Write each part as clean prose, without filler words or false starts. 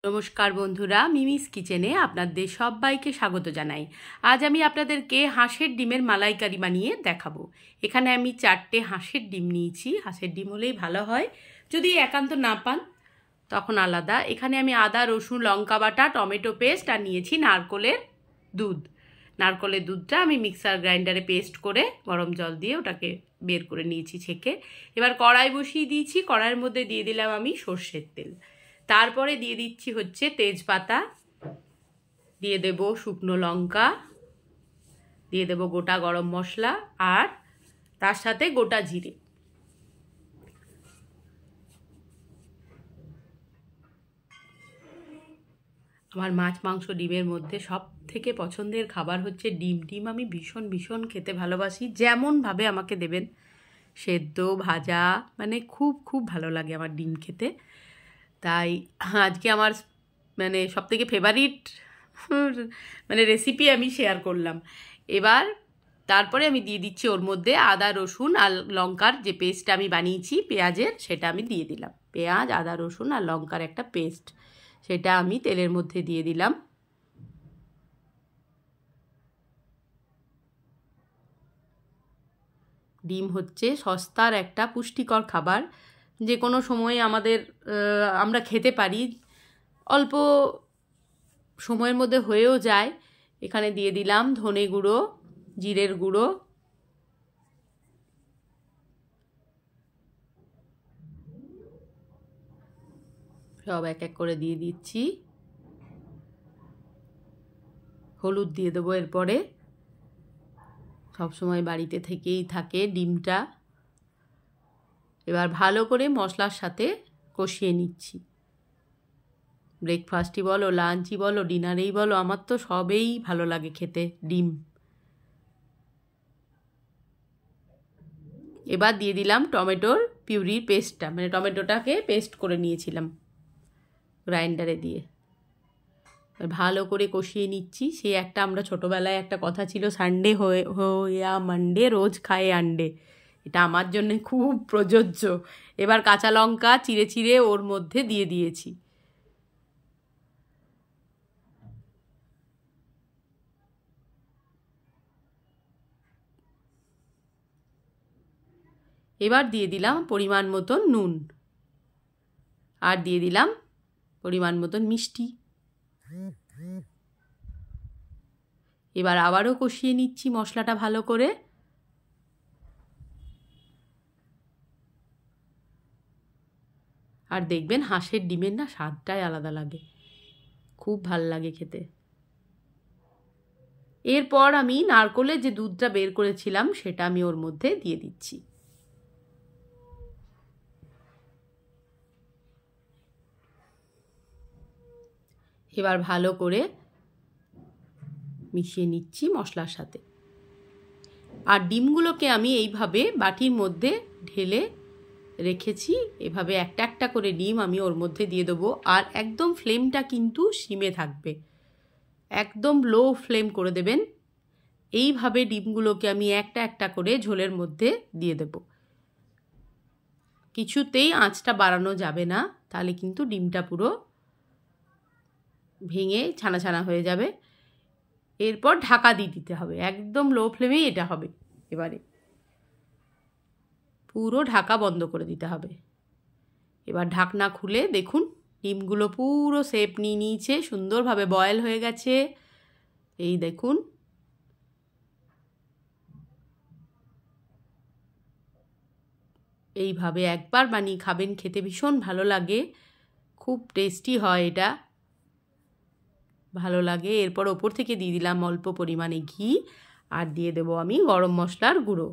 নমস্কার বন্ধুরা, মিমিস কিচেনে আপনাদের সবাইকে স্বাগত জানাই। আজ আমি আপনাদেরকে হাঁসের ডিমের মালাইকারি বানিয়ে দেখাবো। এখানে আমি 4টে হাঁসের ডিম নিয়েছি। হাঁসের ডিম হলেই ভালো হয়, যদি একান্ত না পান তখন আলাদা। এখানে আমি আদা, রসুন, লঙ্কা বাটা, টমেটো পেস্ট আর নিয়েছি নারকোলের দুধ। নারকোলের দুধটা আমি মিক্সার গ্রাইন্ডারে পেস্ট করে গরম জল দিয়ে ওটাকে বের করে নিয়েছি ছেঁকে। এবার কড়াই বসিয়ে দিয়েছি। কড়াইয়ের মধ্যে দিয়ে দিলাম আমি সর্ষের তেল। তারপরে দিয়ে দিচ্ছি হচ্ছে তেজপাতা, দিয়ে দেব শুকনো লঙ্কা, দিয়ে দেব গোটা গরম মশলা আর তার সাথে গোটা জিরে। আমার মাছ, মাংস, ডিমের মধ্যে সব থেকে পছন্দের খাবার হচ্ছে ডিম। ডিম আমি ভীষণ ভীষণ খেতে ভালোবাসি। যেমনভাবে আমাকে দেবেন, সেদ্ধ, ভাজা, মানে খুব খুব ভালো লাগে আমার ডিম খেতে। তাই আজকে আমার সবথেকে ফেভারিট রেসিপি আমি শেয়ার করলাম। এবার তারপরে আমি দিয়ে দিচ্ছি ওর মধ্যে আদা, রসুন আর লঙ্কার যে পেস্ট আমি বানিয়েছি পেঁয়াজের, সেটা আমি দিয়ে দিলাম। পেঁয়াজ, আদা, রসুন আর লঙ্কার একটা পেস্ট, সেটা আমি তেলের মধ্যে দিয়ে দিলাম। ডিম হচ্ছে সস্তার একটা পুষ্টিকর খাবার, যে কোনো সময়ে আমরা খেতে পারি, অল্প সময়ের মধ্যে হয়েও যায়। এখানে দিয়ে দিলাম ধনে গুঁড়ো, জিরের গুঁড়ো, সব এক এক করে দিয়ে দিচ্ছি। হলুদ দিয়ে দেবো এরপরে। সবসময় বাড়িতে থেকেই থাকে ডিমটা। এবার ভালো করে মশলার সাথে কষিয়ে নিচ্ছি। ব্রেকফাস্টই বলো, লাঞ্চই বলো, ডিনারেই বলো, আমার তো সবেই ভালো লাগে খেতে ডিম। এবার দিয়ে দিলাম টমেটোর পিউরির পেস্টটা, টমেটোটাকে পেস্ট করে নিয়েছিলাম গ্রাইন্ডারে দিয়ে। ভালো করে কষিয়ে নিচ্ছি। আমরা ছোটোবেলায় একটা কথা ছিল, সানডে হইয়া মানডে রোজ খায় আন্ডে। এটা আমার জন্য খুব প্রযোজ্য। এবার কাঁচা লঙ্কা চিড়ে চিড়ে ওর মধ্যে দিয়ে দিয়েছি। এবার দিয়ে দিলাম পরিমাণ মতন নুন আর দিয়ে দিলাম পরিমাণ মতন মিষ্টি। এবার আবারও কষিয়ে নিচ্ছি মশলাটা ভালো করে। আর দেখবেন হাঁসের ডিমের না স্বাদটাই আলাদা লাগে, খুব ভাল লাগে খেতে। এরপর আমি নারকোলের যে দুধটা বের করেছিলাম সেটা আমি ওর মধ্যে দিয়ে দিচ্ছি। এবার ভালো করে মিশিয়ে নিচ্ছি মশলার সাথে। আর ডিমগুলোকে আমি এইভাবে বাটির মধ্যে ঢেলে রেখেছি। এভাবে একটা একটা করে ডিম আমি ওর মধ্যে দিয়ে দেবো। আর একদম ফ্লেমটা কিন্তু সিমে থাকবে, একদম লো ফ্লেম করে দেবেন। এইভাবে ডিমগুলোকে আমি একটা একটা করে ঝোলের মধ্যে দিয়ে দেব। কিছুতেই আঁচটা বাড়ানো যাবে না, তাহলে কিন্তু ডিমটা পুরো ভেঙে ছানা ছানা হয়ে যাবে। এরপর ঢাকা দিয়ে দিতে হবে, একদম লো ফ্লেমেই এটা হবে। এবারে পুরো ঢাকা বন্ধ করে দিতে হবে। এবার ঢাকনা খুলে দেখুন ডিমগুলো পুরো শেপ নিয়ে নিয়েছে, সুন্দরভাবে বয়েল হয়ে গেছে। এই দেখুন, এইভাবে একবার বানিয়ে খাবেন, খেতে ভীষণ ভালো লাগে, খুব টেস্টি হয় এটা, ভালো লাগে। এরপর ওপর থেকে দিয়ে দিলাম অল্প পরিমাণে ঘি আর দিয়ে দেবো আমি গরম মশলার গুঁড়ো।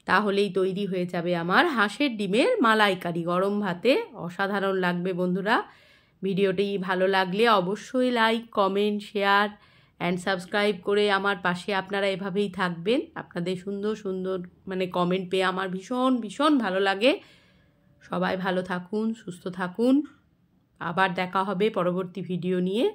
তাহলেই তৈরি হয়ে যাবে আমার হাঁসের ডিমের মালাইকারি। গরম ভাতে অসাধারণ লাগবে বন্ধুরা। ভিডিওটি ভালো লাগলে অবশ্যই like, comment, share and subscribe করে আমার পাশে আপনারা এভাবেই থাকবেন। আপনাদের সুন্দর সুন্দর কমেন্ট পেয়ে আমার ভীষণ ভীষণ ভালো লাগে। সবাই ভালো থাকুন, সুস্থ থাকুন। আবার দেখা হবে পরবর্তী ভিডিও নিয়ে।